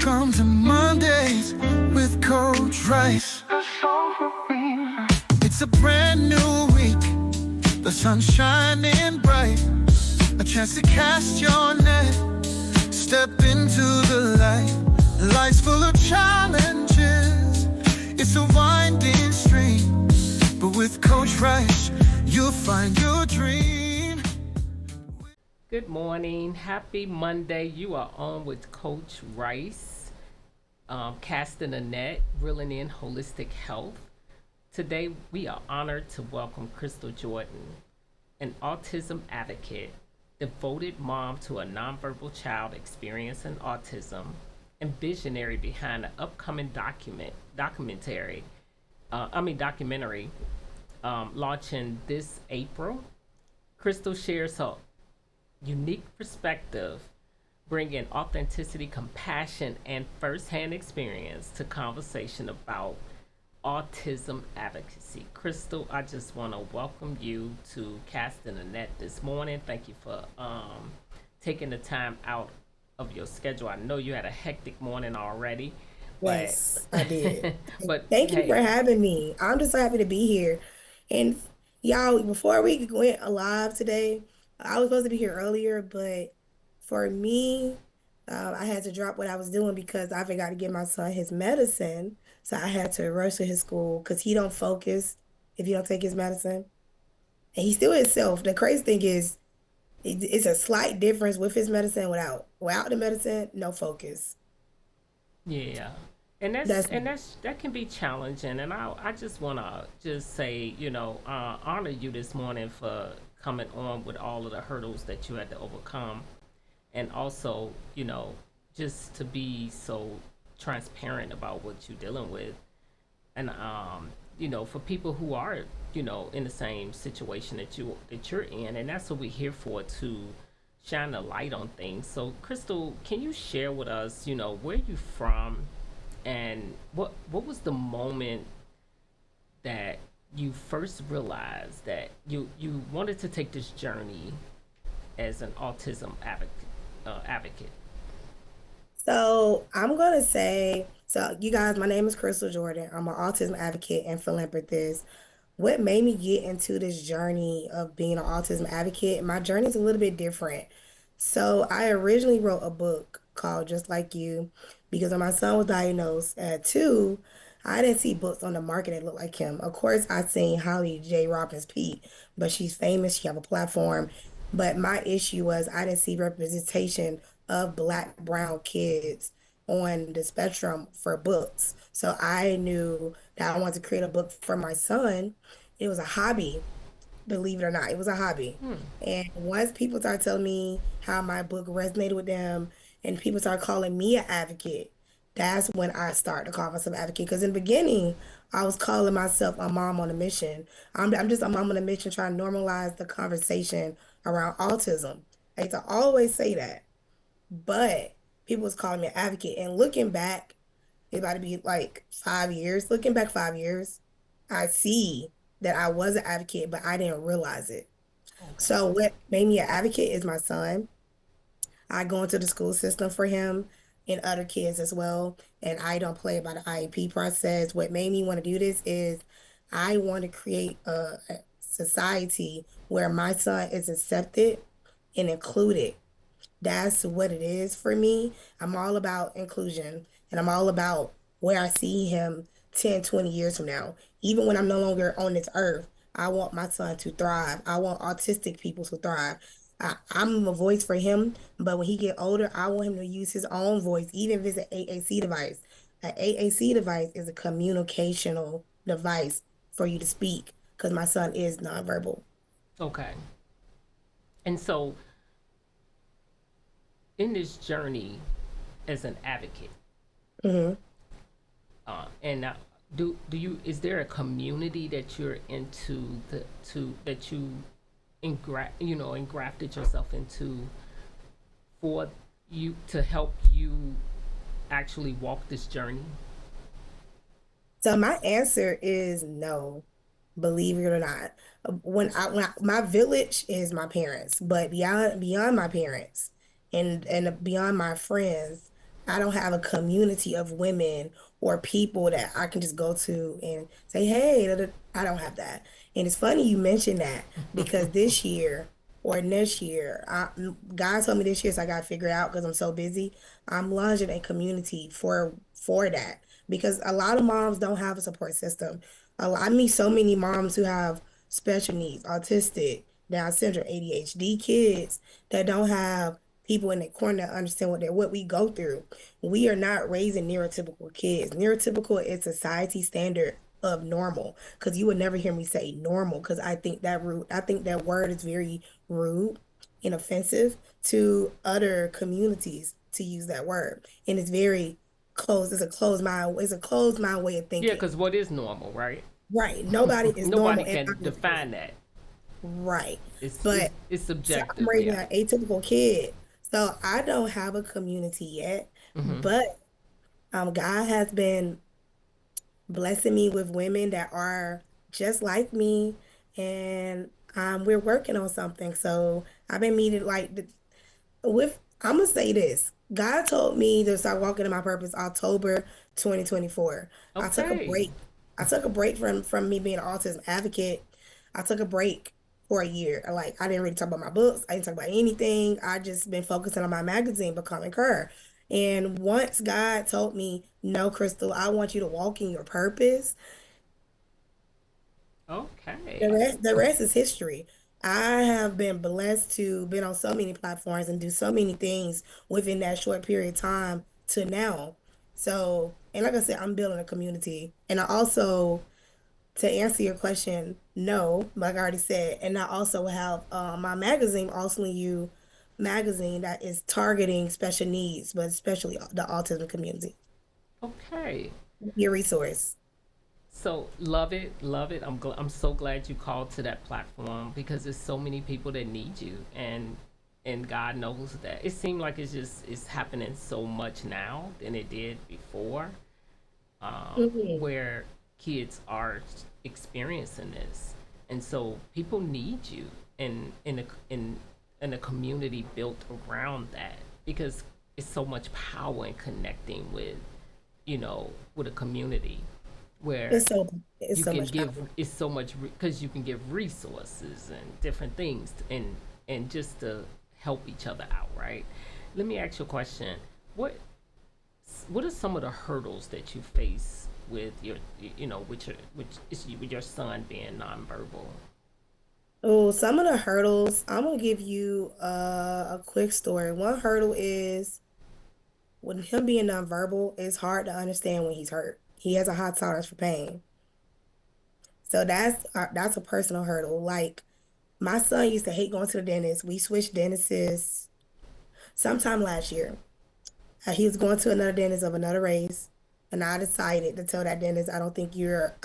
Welcome to Mondays with Coach Rice. It's a brand new week, the sun's shining bright. A chance to cast your net, step into the light. Life's full of challenges, it's a winding stream. But with Coach Rice, you'll find your dream. Good morning. Happy Monday. You are on with Coach Rice, casting a net, reeling in holistic health. Today, we are honored to welcome Crystal Jordan, an autism advocate, devoted mom to a nonverbal child experiencing autism, and visionary behind the upcoming documentary launching this April. Crystal shares her unique perspective, bringing authenticity, compassion, and firsthand experience to conversation about autism advocacy. Crystal, I just want to welcome you to Casting the Net this morning. Thank you for taking the time out of your schedule. I know you had a hectic morning already, but Yes, I did. but Thank you for hey, having me. I'm just so happy to be here. And y'all, before we went live today, I was supposed to be here earlier, but for me, I had to drop what I was doing because I forgot to give my son his medicine. So I had to rush to his school because he don't focus if you don't take his medicine. And he still himself. The crazy thing is, it's a slight difference with his medicine without. Without the medicine, no focus. yeah. And that's That's and that's that can be challenging, and I just want to just say, honor you this morning for coming on with all of the hurdles that you had to overcome, and also, just to be so transparent about what you're dealing with, and for people who are, in the same situation that you're in, and that's what we're here for, to shine a light on things. So, Crystal, can you share with us, where you from, and what was the moment that you first realized that you wanted to take this journey as an autism advocate? So I'm gonna say, so you guys, my name is Crystal Jordan. I'm an autism advocate and philanthropist. What made me get into this journey of being an autism advocate? My journey is a little bit different. So I originally wrote a book called Just Like You because when my son was diagnosed at 2, I didn't see books on the market that looked like him. Of course, I seen Holly J. Robbins Pete, but she's famous. She have a platform. But my issue was I didn't see representation of Black, brown kids on the spectrum for books. So I knew that I wanted to create a book for my son. It was a hobby, believe it or not. It was a hobby. Hmm. And once people started telling me how my book resonated with them and people started calling me an advocate, that's when I started to call myself an advocate. Because in the beginning, I was calling myself a mom on a mission. I'm just a mom on a mission trying to normalize the conversation around autism. I used to always say that. But people was calling me an advocate. And looking back, it's about to be like 5 years. Looking back 5 years, I see that I was an advocate, but I didn't realize it. Okay. So what made me an advocate is my son. I go into the school system for him and other kids as well. And I don't play by the IEP process. What made me want to do this is I want to create a society where my son is accepted and included. That's what it is for me. I'm all about inclusion and I'm all about where I see him 10, 20 years from now. Even when I'm no longer on this earth, I want my son to thrive. I want autistic people to thrive. I'm a voice for him, but when he get older, I want him to use his own voice, even if it's an AAC device. An AAC device is a communicational device for you to speak because my son is nonverbal. Okay. And so, in this journey as an advocate, Hmm. and do you is there a community that you're into, that you engrafted yourself into, for you to help you actually walk this journey? So my answer is no, believe it or not. My village is my parents, but beyond my parents and beyond my friends, I don't have a community of women or people that I can just go to and say, hey, da, da. I don't have that. And it's funny you mentioned that because this year or next year, God told me this year, so I got to figure it out because I'm so busy. I'm launching a community for that because a lot of moms don't have a support system. I meet so many moms who have special needs, autistic, Down syndrome, ADHD kids that don't have people in the corner that understand what we go through. We are not raising neurotypical kids. Neurotypical is society standard of normal. Because you would never hear me say normal, because I think that word is very rude and offensive to other communities to use that word. And it's very closed. It's a closed mind way of Yeah, thinking. because what is normal, right? Right. Nobody is Nobody normal in my can opinion. define that. Right. It's it's But it's so I'm subjective. raising Yeah. an atypical kid. So I don't have a community yet, Hmm. but God has been blessing me with women that are just like me, and we're working on something. So I've been meeting with I'm gonna say this. God told me to start walking in my purpose October 2024. I took a Okay. break. I took a break from me being an autism advocate. I took a break for a year. Like I didn't really talk about my books. I didn't talk about anything. I just been focusing on my magazine, Becoming Her. And once God told me, no, Crystal, I want you to walk in your purpose, Okay. the rest is history. I have been blessed to been on so many platforms and do so many things within that short period of time to now. So, and like I said, I'm building a community. And I also, to answer your question, no, like I already said, and I also have my magazine, Also You magazine, that is targeting special needs, but especially the autism community. Okay. Your resource. So love it. I'm so glad you called to that platform because there's so many people that need you, and God knows that. It seemed like it's happening so much now than it did before, Mhm. where kids are experiencing this, and so people need you in a community built around that because it's so much power in connecting with with a community where It's so it's you so can much give power. it's so much because you can give resources and different things and just to help each other out, right? Let me ask you a question. What are some of the hurdles that you face with your with your son being nonverbal? Oh, some of the hurdles, I'm gonna give you a quick story. One hurdle is when him being nonverbal, it's hard to understand when he's hurt. He has a high tolerance for pain. So that's a personal hurdle. Like my son used to hate going to the dentist. We switched dentists sometime last year. He was going to another dentist of another race, and I decided to tell that dentist, I don't think you're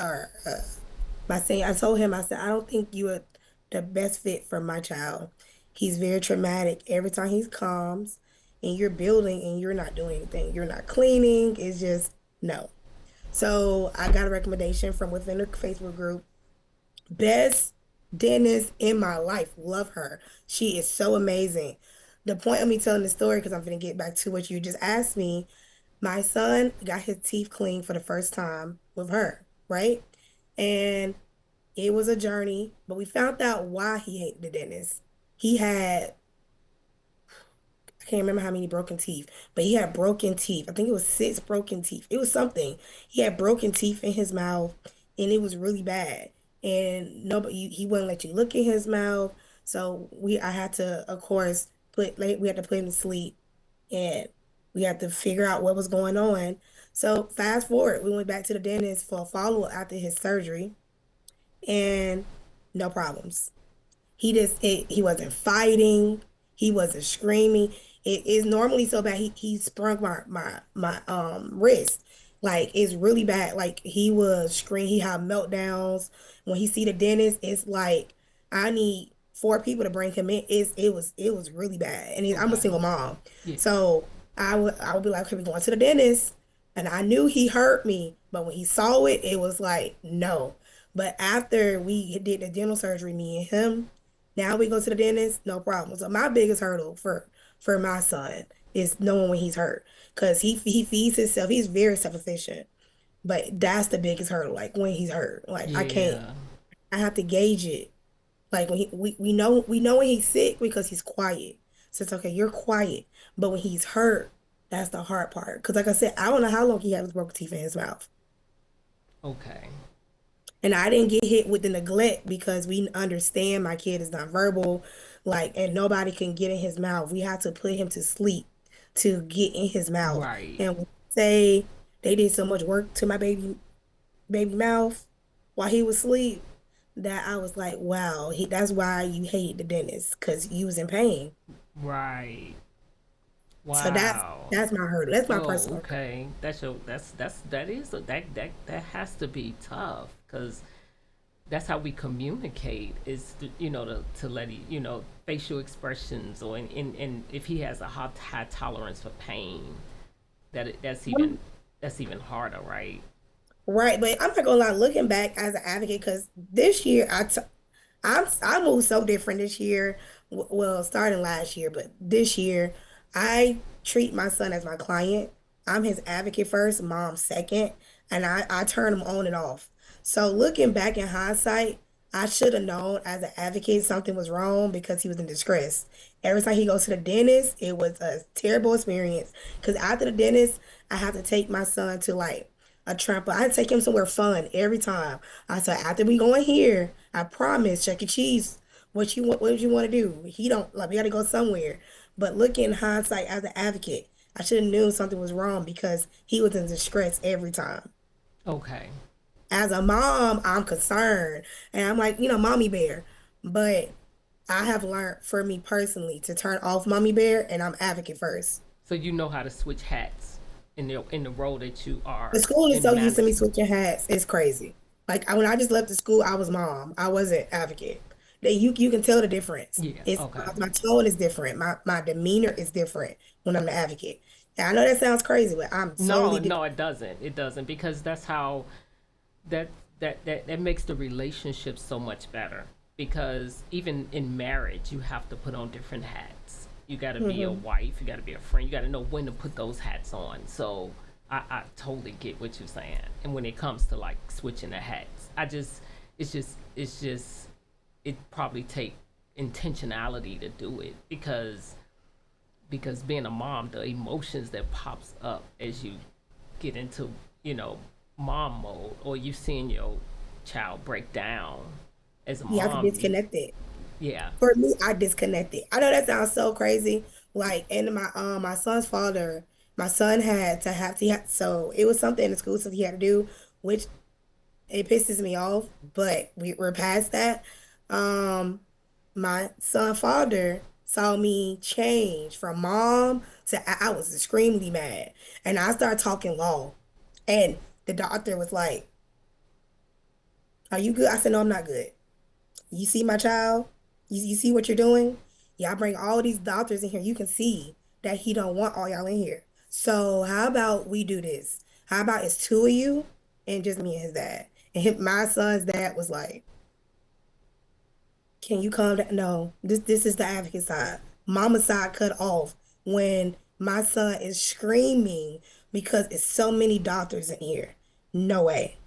by saying I told him, I said, I don't think you are the best fit for my child. He's very traumatic. Every time he comes and you're building and you're not doing anything, you're not cleaning, it's just no. So I got a recommendation from within the Facebook group. Best dentist in my life. Love her. She is so amazing. The point of me telling the story, because I'm going to get back to what you just asked me, my son got his teeth cleaned for the first time with her, right? And it was a journey, but we found out why he hated the dentist. He had, I can't remember how many broken teeth, but he had broken teeth. I think it was six broken teeth. It was something. He had broken teeth in his mouth, and it was really bad. And nobody, he wouldn't let you look in his mouth. So I had to, of course, we had to put him to sleep, and we had to figure out what was going on. So fast forward, we went back to the dentist for a follow up after his surgery, and no problems. He wasn't fighting. He wasn't screaming. It is normally so bad. He sprung my wrist. Like it's really bad. Like he was screaming. He had meltdowns. When he see the dentist, it's like I need four people to bring him in. It was really bad. And I'm a Okay. single mom, Yeah. so I would be like, okay, we going to the dentist. And I knew he hurt me, but when he saw it, it was like no. But after we did the dental surgery, me and him, now we go to the dentist, no problem. So my biggest hurdle for my son is knowing when he's hurt. Because he feeds himself. He's very self-sufficient. But that's the biggest hurdle, like when he's hurt. Like I can't, Yeah. I have to gauge it. Like when we know when he's sick because he's quiet. So it's okay, you're quiet. But when he's hurt, that's the hard part. Because like I said, I don't know how long he had with broken teeth in his mouth. Okay. And I didn't get hit with the neglect because we understand my kid is not verbal, like, and nobody can get in his mouth. We have to put him to sleep to get in his mouth. Right. And when say they did so much work to my baby mouth while he was asleep that I was like, wow, that's why you hate the dentist because you was in pain. Right. So Wow. that's my hurdle. That's my Oh, personal hurdle. okay. That is that has to be tough because that's how we communicate is to let facial expressions or in if he has a high tolerance for pain that's even harder, right? Right, but I'm not gonna lie, looking back as an advocate, because this year I moved so different this year. Well, starting last year, but this year I treat my son as my client. I'm his advocate first, mom second, and I turn him on and off. So looking back in hindsight, I should have known as an advocate something was wrong because he was in distress. Every time he goes to the dentist, it was a terrible experience. Because after the dentist, I have to take my son to like a trampoline. I take him somewhere fun every time. I said, after we go in here, I promise, Chuck E. Cheese, what you want to do? He don't like we gotta go somewhere. But looking in hindsight as an advocate, I should have known something was wrong because he was in distress every time. Okay. As a mom, I'm concerned. And I'm like, mommy bear. But I have learned for me personally to turn off mommy bear and I'm advocate first. So you know how to switch hats in the role that you The are school is in so used to me managing. switching hats. It's crazy. Like when I just left the school, I was mom. I wasn't advocate. That you can tell the difference. Yeah. It's Okay. my tone is different. My demeanor is different when I'm the advocate. And I know that sounds crazy, but I'm No, totally different. no, it doesn't. It doesn't because that's how that that makes the relationship so much better because even in marriage you have to put on different hats. You got to be a Hmm. wife, you got to be a friend, you got to know when to put those hats on. So I totally get what you're saying. And when it comes to like switching the hats, it's just it probably take intentionality to do it because being a mom, the emotions that pops up as you get into you know mom mode, or you seeing your child break down as a You have to mom. disconnect it. Yeah. For me, I disconnect it. I know that sounds so crazy. Like, and my son's father, my son had to have he had, so it was something in the school stuff he had to do, which it pisses me off, but we're past that. Um, my son father saw me change from mom to I was extremely mad, and I started talking law, and the doctor was like, "Are you good?" I said, "No, I'm not good. You see my child? You see what you're doing? Y'all bring all these doctors in here. You can see that he don't want all y'all in here. So how about we do this? How about it's two of you and just me and his dad?" And my son's dad was like, "Can you calm down?" No, this is the advocate side. Mama's side cut off when my son is screaming because it's so many doctors in here. No way.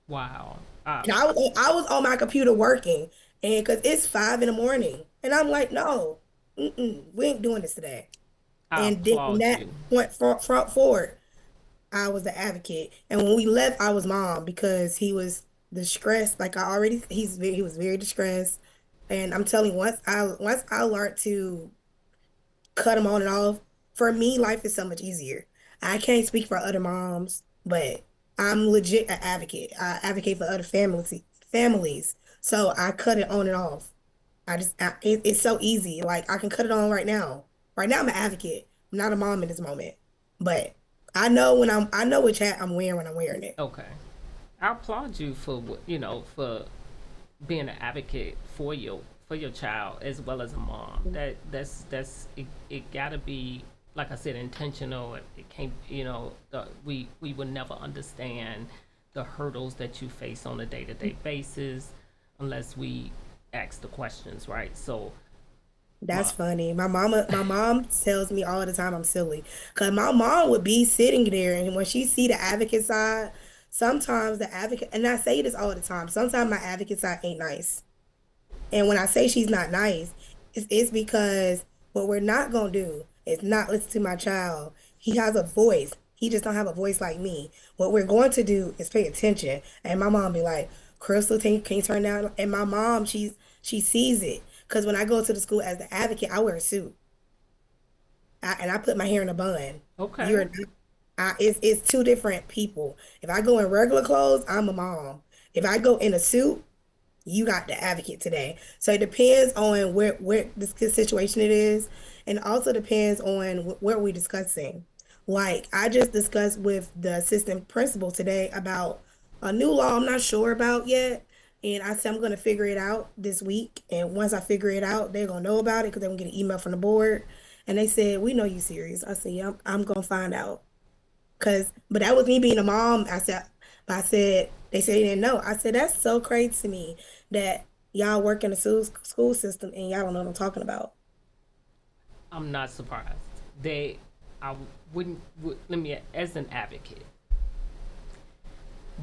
Wow. And I was on my computer working, and because it's 5 in the morning, and I'm like, no, we ain't doing this today. I And then from applaud that you. point front forward, I was the advocate. And when we left, I was mom because he was distressed. Like he was very distressed. And I'm telling you, once I learned to cut them on and off. For me, life is so much easier. I can't speak for other moms, but I'm legit an advocate. I advocate for other families. So I cut it on and off. It's so easy. Like I can cut it on right now. Right now, I'm an advocate. I'm not a mom in this moment, but I know which hat I'm wearing when I'm wearing it. Okay. I applaud you for for being an advocate for your child as well as a mom. That's it gotta be, like I said, intentional. It can't, we would never understand the hurdles that you face on a day-to-day basis unless we ask the questions, right? So That's My, funny. My mom tells me all the time I'm silly. Cause my mom would be sitting there and when she see the advocate side, sometimes the advocate, and I say this all the time, sometimes my advocate side ain't nice. And when I say she's not nice, it's because what we're not gonna do is not listen to my child. He has a voice. He just don't have a voice like me. What we're going to do is pay attention. And my mom be like, Crystal, can you turn down? And my mom, she sees it. Because when I go to the school as the advocate, I wear a suit. And I put my hair in a bun. okay. You're it's two different people. If I go in regular clothes, I'm a mom. If I go in a suit, you got the advocate today. So it depends on where this situation it is, and also depends on what we're discussing. Like I just discussed with the assistant principal today about a new law I'm not sure about yet, and I said I'm gonna figure it out this week. And once I figure it out, they're gonna know about it because they're gonna get an email from the board. And they said, "We know you serious." I said, "Yeah, I'm gonna find out." But that was me being a mom. I said, they said they didn't know. I said, that's so crazy to me that y'all work in the school system and y'all don't know what I'm talking about. I'm not surprised. They, I wouldn't. Let me, as an advocate,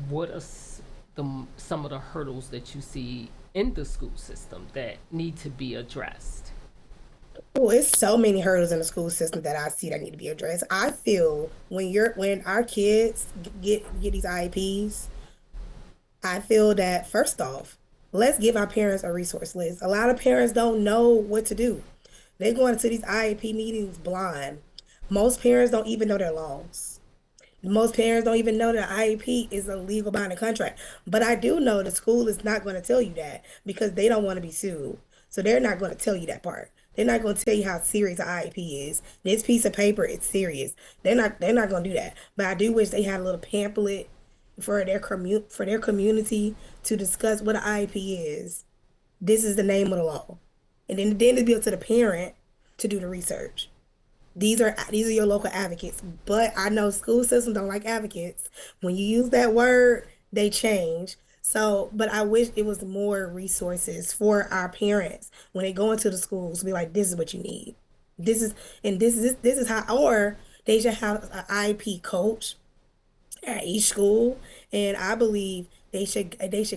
what are some of the hurdles that you see in the school system that need to be addressed? Oh, it's so many hurdles in the school system that I see that need to be addressed. I feel when our kids get these IEPs, I feel that first off, let's give our parents a resource list. A lot of parents don't know what to do. They go into these IEP meetings blind. Most parents don't even know their laws. Most parents don't even know that IEP is a legal binding contract. But I do know the school is not going to tell you that because they don't want to be sued. So they're not going to tell you that part. They're not going to tell you how serious the IEP is. This piece of paper is serious. They're not going to do that. But I do wish they had a little pamphlet for their community to discuss what an IEP is. This is the name of the law. And then it's up to the parent to do the research. These are your local advocates. But I know school systems don't like advocates. When you use that word, they change. So, but I wish it was more resources for our parents when they go into the schools to be like, this is what you need. This is this is how, or they should have an IEP coach at each school, and I believe they should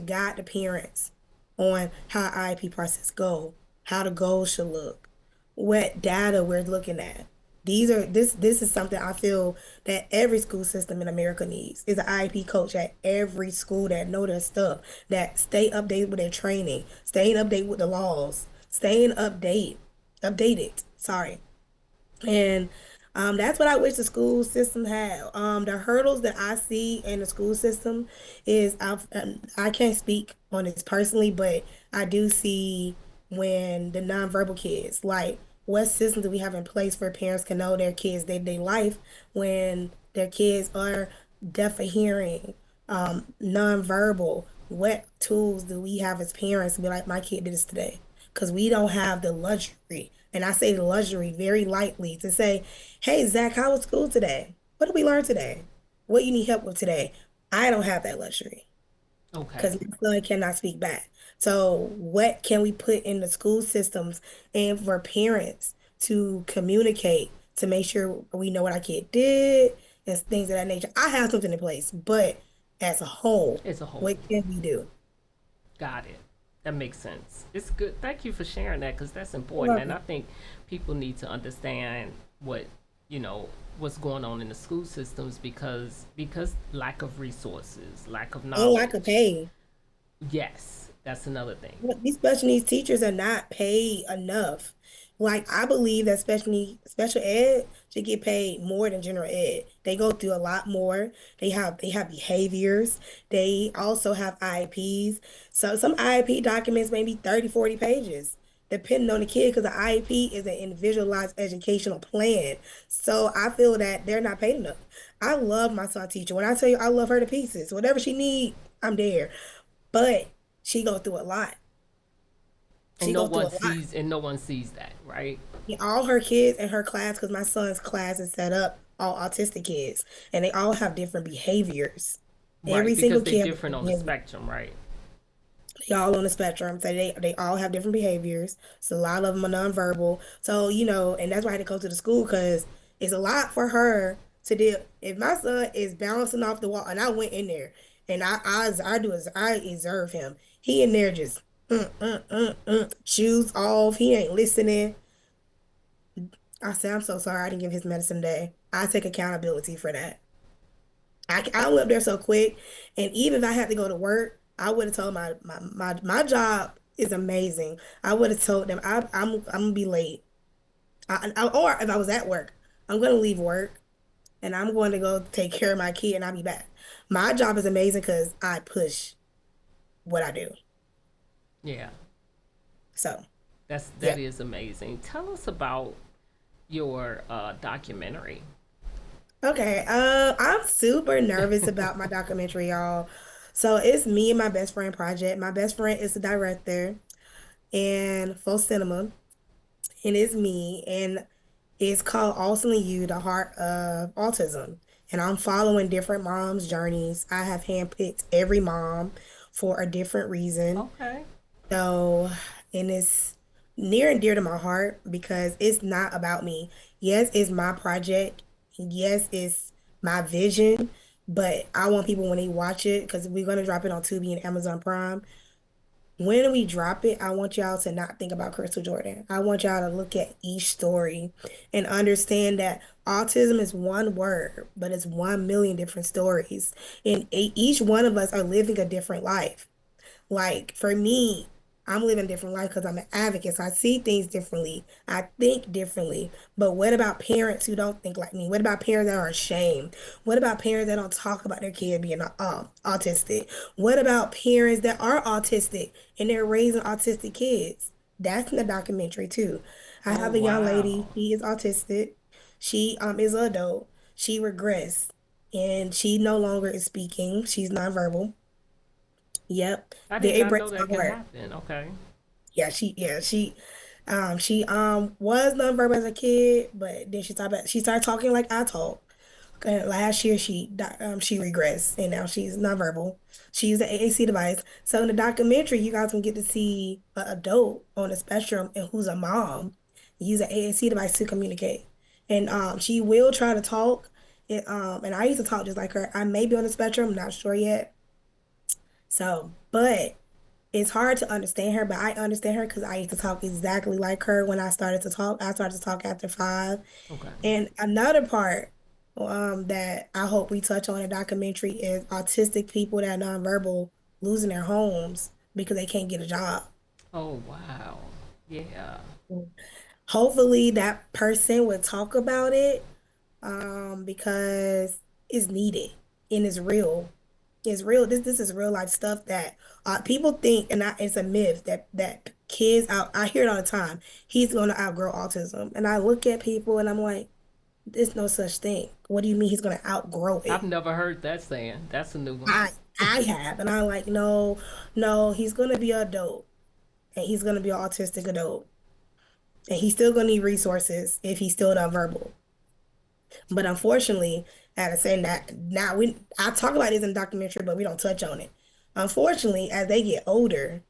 guide the parents on how IEP process go, how the goals should look, what data we're looking at. This is something I feel that every school system in America needs is an IEP coach at every school that know their stuff, that stay updated with their training, staying updated with the laws, staying updated. Sorry. And that's what I wish the school system had. The hurdles that I see in the school system is I can't speak on this personally, but I do see when the nonverbal kids, like what system do we have in place where parents can know their kids' day-to-day life when their kids are deaf of hearing, nonverbal. What tools do we have as parents to be like, my kid did this today? Because we don't have the luxury, and I say the luxury very lightly, to say, hey, Zach, how was school today? What did we learn today? What you need help with today? I don't have that luxury Okay. because my son cannot speak back. So, what can we put in the school systems and for parents to communicate to make sure we know what our kid did and things of that nature? I have something in place, but as a whole, As a whole. what can we do? Got it. That makes sense. It's good. Thank you for sharing that because that's You're important. And I welcome. think people need to understand what, you know, what's going on in the school systems because lack of resources, lack of And lack of knowledge. pay. Yes, that's another thing. These special needs teachers are not paid enough. Like I believe that special ed should get paid more than general ed. They go through a lot more. They have behaviors. They also have IEPs. So some IEP documents may be 30, 40 pages, depending on the kid, because the IEP is an individualized educational plan. So I feel that they're not paid enough. I love my son teacher. When I tell you I love her to pieces, whatever she need, I'm there. But she go through a lot. And She go through a lot. no one sees that, right? Yeah, all her kids in her class, because my son's class is set up all autistic kids, and they all have different behaviors. Right, Every because single they're kid has a different different on the behavior. spectrum, right? They all on the spectrum, so they all have different behaviors. So a lot of them are nonverbal. So and that's why I had to go to the school because it's a lot for her to do. If my son is bouncing off the wall, and I went in there, and I do is I observe him. He in there just shoes off. He ain't listening. I said, I'm so sorry I didn't give his medicine today. I take accountability for that. I went up there so quick, and even if I had to go to work, I would have told my job is amazing. I would have told them I'm gonna be late, or if I was at work, I'm gonna leave work and I'm going to go take care of my kid and I'll be back. My job is amazing because I push what I do. Yeah, So that yeah. is amazing. Tell us about your documentary. Okay, I'm super nervous about my documentary, y'all. So it's me and my best friend project. My best friend is the director and full cinema. And it's me, and it's called Ultimately You, the Heart of Autism. And I'm following different moms' journeys. I have handpicked every mom for a different reason. Okay. So, and it's near and dear to my heart because it's not about me. Yes, it's my project. Yes, it's my vision. But I want people when they watch it, because we're gonna drop it on Tubi and Amazon Prime. When we drop it, I want y'all to not think about Crystal Jordan. I want y'all to look at each story and understand that autism is one word, but it's 1 million different stories. And each one of us are living a different life. Like for me, I'm living a different life because I'm an advocate. So I see things differently. I think differently. But what about parents who don't think like me? What about parents that are ashamed? What about parents that don't talk about their kid being autistic? What about parents that are autistic and they're raising autistic kids? That's in the documentary too. I Oh have a young lady. wow. She is autistic. She is an adult. She regressed and she no longer is speaking. She's nonverbal. Yep. I did It not know breaks my that can heart. happen. Okay. She was nonverbal as a kid, but then she started talking like I talk. Last year she regressed and now she's nonverbal. She used an AAC device. So in the documentary, you guys can get to see an adult on the spectrum and who's a mom use an AAC device to communicate. And she will try to talk. And I used to talk just like her. I may be on the spectrum, I'm not sure yet. So, but it's hard to understand her, but I understand her because I used to talk exactly like her when I started to talk. I started to talk after 5. Okay. And another part that I hope we touch on in the documentary is autistic people that are nonverbal losing their homes because they can't get a job. Oh wow. Yeah. Hopefully that person would talk about it because it's needed and it's real. It's real. This is real life stuff that people think, and it's a myth that kids out. I hear it all the time. He's going to outgrow autism, and I look at people and I'm like, there's no such thing. What do you mean he's going to outgrow I've it? never heard that saying. That's a new one. I I have, and I'm like, no, no, he's going to be an adult, and he's going to be an autistic adult, and he's still going to need resources if he's still nonverbal. But unfortunately, at saying that now I talk about this in the documentary, but we don't touch on it. Unfortunately, as they get older,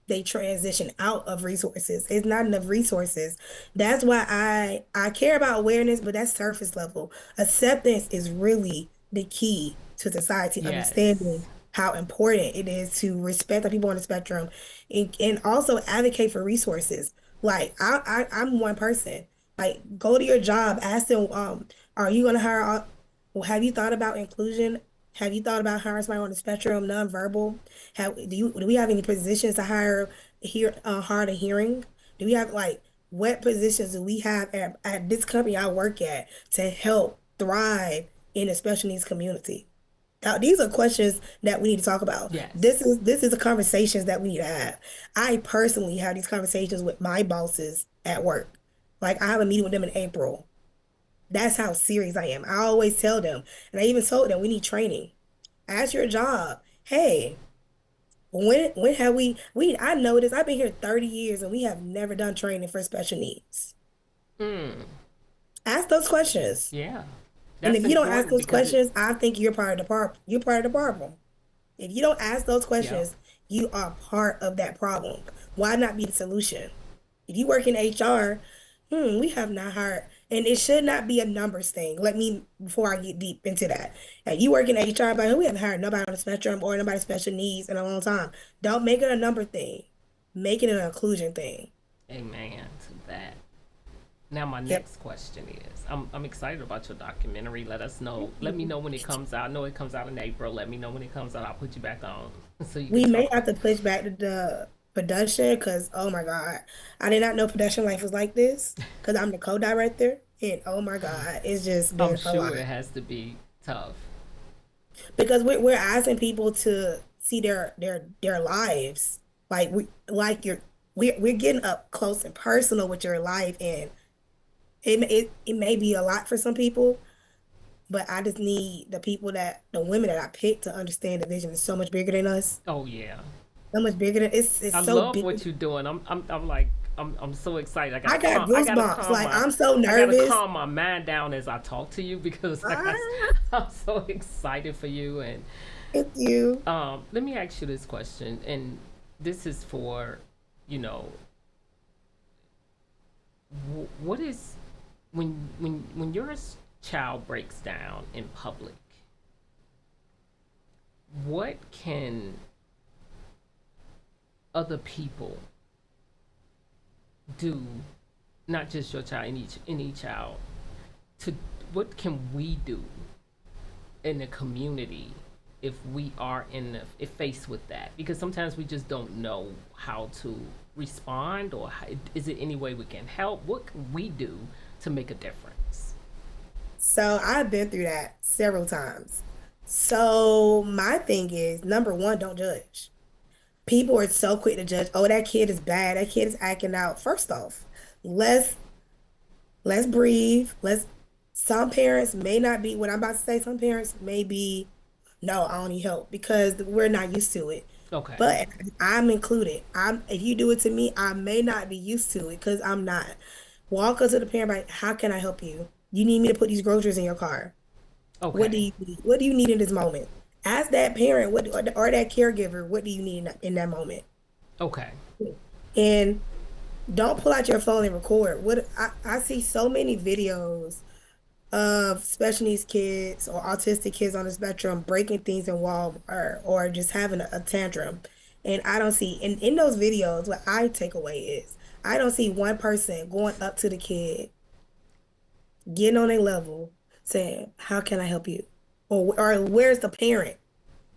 they transition out of resources. It's not enough resources. That's why I care about awareness, but that's surface level. Acceptance is really the key to society, Yes. understanding how important it is to respect the people on the spectrum and also advocate for resources. Like I'm one person. Like go to your job, ask them, are you gonna hire well, have you thought about inclusion? Have you thought about hiring somebody on the spectrum, nonverbal? Do we have any positions to hire hard of hearing? Do we have like what positions do we have at this company I work at to help thrive in the special needs community? Now, these are questions that we need to talk about. Yes. This is the conversations that we need to have. I personally have these conversations with my bosses at work. Like I have a meeting with them in April. That's how serious I am. I always tell them, and I even told them we need training. Ask your job. Hey, when have we I noticed I've been here 30 years and we have never done training for special needs. Hmm. Ask those questions. Yeah. And That's if you don't ask important those because it. questions, I think you're part of the problem. You're part of the problem. If you don't ask those Yep. questions, you are part of that problem. Why not be the solution? If you work in HR, we have not hired, and it should not be a numbers thing. Let me, before I get deep into that. You work in HR, but we haven't hired nobody on the spectrum or nobody with special needs in a long time. Don't make it a number thing. Make it an inclusion thing. Amen to that. Now, my Yep. next question is I'm excited about your documentary. Let us know. Let me know when it comes out. I know it comes out in April. Let me know when it comes out. I'll put you back on so you can We may talk. have to push back to the production because, oh my God, I did not know production life was like this because I'm the co-director. And oh my God, it's just I'm been a lot. sure it has to be tough. Because we're asking people to see their lives. Like we're getting up close and personal with your life. And it may be a lot for some people, but I just need the women that I picked to understand the vision is so much bigger than us. Oh yeah, So much bigger than it's I so love big. what you're doing. I'm like I'm so excited. I got I gotta goosebumps. calm Like my I'm so I gotta nervous. calm my mind down as I talk to you because like Ah, I'm so excited for you. And thank you. let me ask you this question, and this is for, you know, what is when your child breaks down in public, what can other people do, not just your child, any child, to what can we do in the community if we are if faced with that? Because sometimes we just don't know how to respond, or how, is it any way we can help? What can we do to make a difference? So I've been through that several times. So my thing is, number one, don't judge. People are so quick to judge. Oh, that kid is bad. That kid is acting out. First off, let's let's breathe. Let's some parents may not be what I'm about to say. Some parents may be, no, I don't need help because we're not used to it. Okay. But I'm included. I'm if you do it to me, I may not be used to it because I'm not. Walk up to the parent like, how can I help you? You need me to put these groceries in your car. What do Okay. you need? What do you need in this moment? Ask that parent or that caregiver, what do you need in that moment? Okay. And don't pull out your phone and record. I see so many videos of special needs kids or autistic kids on the spectrum breaking things in Walmart or just having a tantrum. And I don't see in those videos what I take away is I don't see one person going up to the kid, getting on a level, saying, "How can I help you?" Or where's the parent?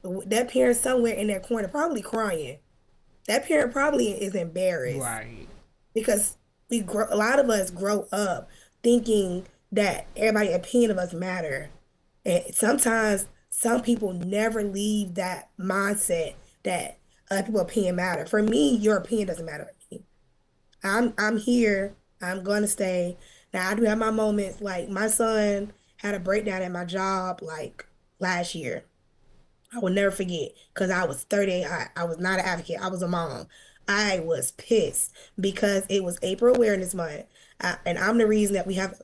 That parent somewhere in that corner probably crying. That parent probably is embarrassed Right. because a lot of us grow up thinking that everybody's opinion of us matter. And sometimes some people never leave that mindset that other people's opinion matter. For me, your opinion doesn't matter to me. I'm here. I'm gonna stay. Now I do have my moments. Like my son had a breakdown at my job like last year. I will never forget because I was 30. I was not an advocate. I was a mom. I was pissed because it was April Awareness Month. And I'm the reason that we have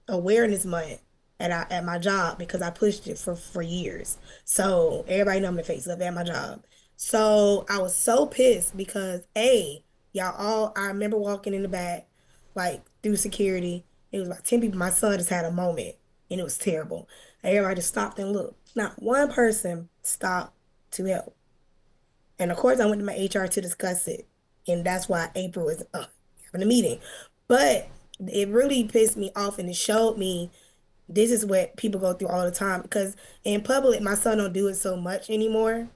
Awareness Month at my job because I pushed it for years. So everybody know I'm the face of it at my job. So I was so pissed because y'all all I remember walking in the back, like through security. It was about 10 people. My son just had a moment and it was terrible. Everybody just stopped and looked. Not one person stopped to help. And of course, I went to my HR to discuss it. And that's why April is having a meeting. But it really pissed me off and it showed me this is what people go through all the time. Because in public, my son don't do it so much anymore.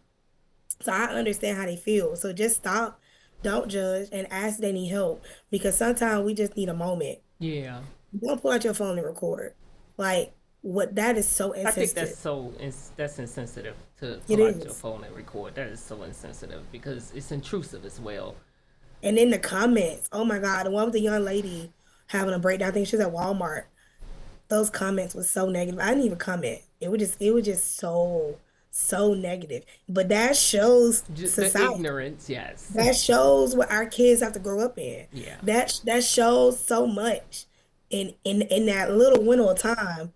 So I understand how they feel. So just stop, don't judge, and ask if they need help. Because sometimes we just need a moment. Yeah. Don't pull out your phone and record. Like, what that is so I think insensitive. that's insensitive to It pull out your is. phone and record. That is so insensitive because it's intrusive as well. And in the comments, oh my God, the one with the young lady having a breakdown, I think she was at Walmart. Those comments was so negative. I didn't even comment. It was just so negative. But that shows The society. ignorance, yes. That shows what our kids have to grow up in. Yeah. That shows so much. In that little window of time,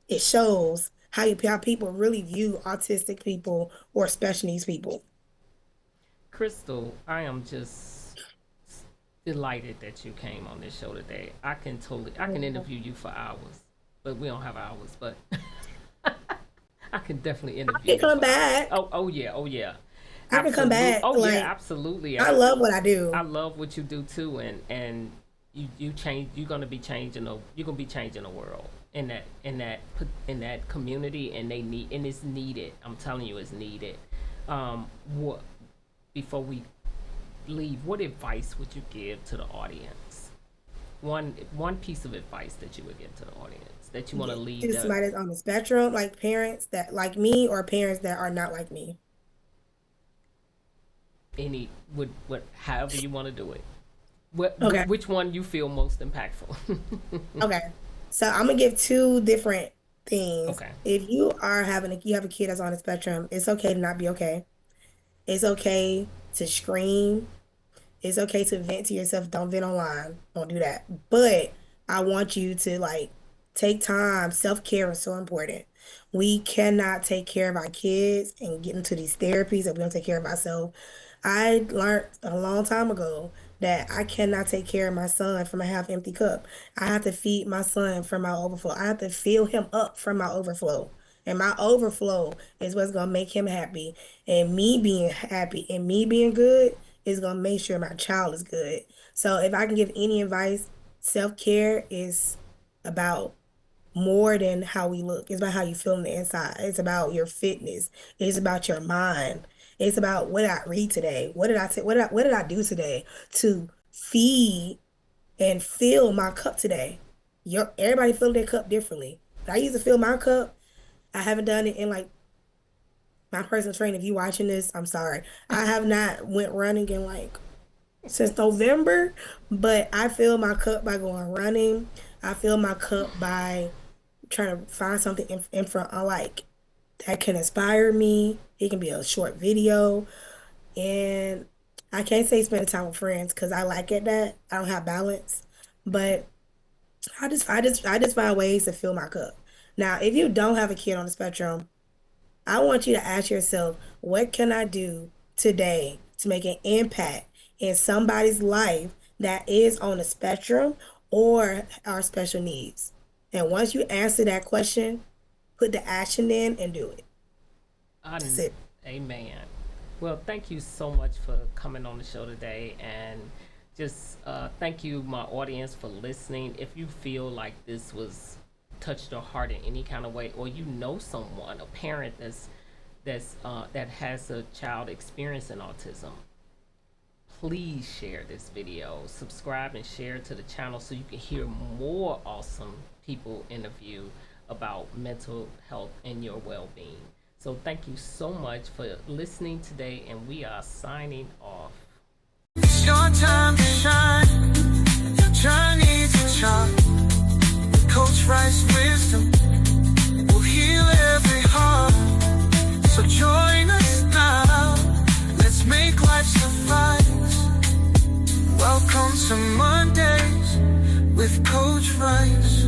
it shows how people really view autistic people or special needs people. Crystal, I am just delighted that you came on this show today. I can interview you for hours, but we don't have hours. But I can definitely I interview can you come for hours. back. Oh yeah, oh yeah, I can come absolutely. back. Oh yeah, Like, absolutely. I love what I I do. love what you do too, and you change. You're gonna be changing the world in that community, and it's needed. I'm telling you, it's needed. What before we leave, what advice would you give to the audience? One piece of advice that you would give to the audience that you want to leave To the somebody that's on the spectrum, like parents that like me or parents that are not like me. any would what however you want to do it. Okay. Which one you feel most impactful? Okay. So I'm gonna give two different things. Okay. If you have a kid that's on the spectrum, it's okay to not be okay. It's okay to scream. It's okay to vent to yourself. Don't vent online. Don't do that. But I want you to like take time. Self-care is so important. We cannot take care of our kids and get into these therapies if we don't take care of ourselves. I learned a long time ago that I cannot take care of my son from a half empty cup. I have to feed my son from my overflow. I have to fill him up from my overflow. And my overflow is what's gonna make him happy. And me being happy and me being good is gonna make sure my child is good. So if I can give any advice, self-care is about more than how we look. It's about how you feel on the inside. It's about your fitness. It's about your mind. It's about what did I read today? What did I do today to feed and fill my cup today? Everybody fill their cup differently. But I used to fill my cup. I haven't done it in like my personal trainer. If you watching this, I'm sorry. I have not went running in like since November, but I fill my cup by going running. I fill my cup by trying to find something in front I like that can inspire me. It can be a short video, and I can't say spending time with friends because I like it that I don't have balance, but I just find ways to fill my cup. Now, if you don't have a kid on the spectrum, I want you to ask yourself, what can I do today to make an impact in somebody's life that is on the spectrum or are special needs? And once you answer that question, put the action in and do it. That's Un- it. Amen. Well, thank you so much for coming on the show today, and just thank you, my audience, for listening. If you feel like this was touched your heart in any kind of way, or you know someone, a parent that has a child experiencing autism, please share this video, subscribe and share to the channel so you can hear more awesome people interview about mental health and your well-being. So thank you so much for listening today, and we are signing off. It's your time to shine. Your journey to chart. Coach Rice wisdom will heal every heart. So join us now. Let's make life suffice. Welcome to Mondays with Coach Rice.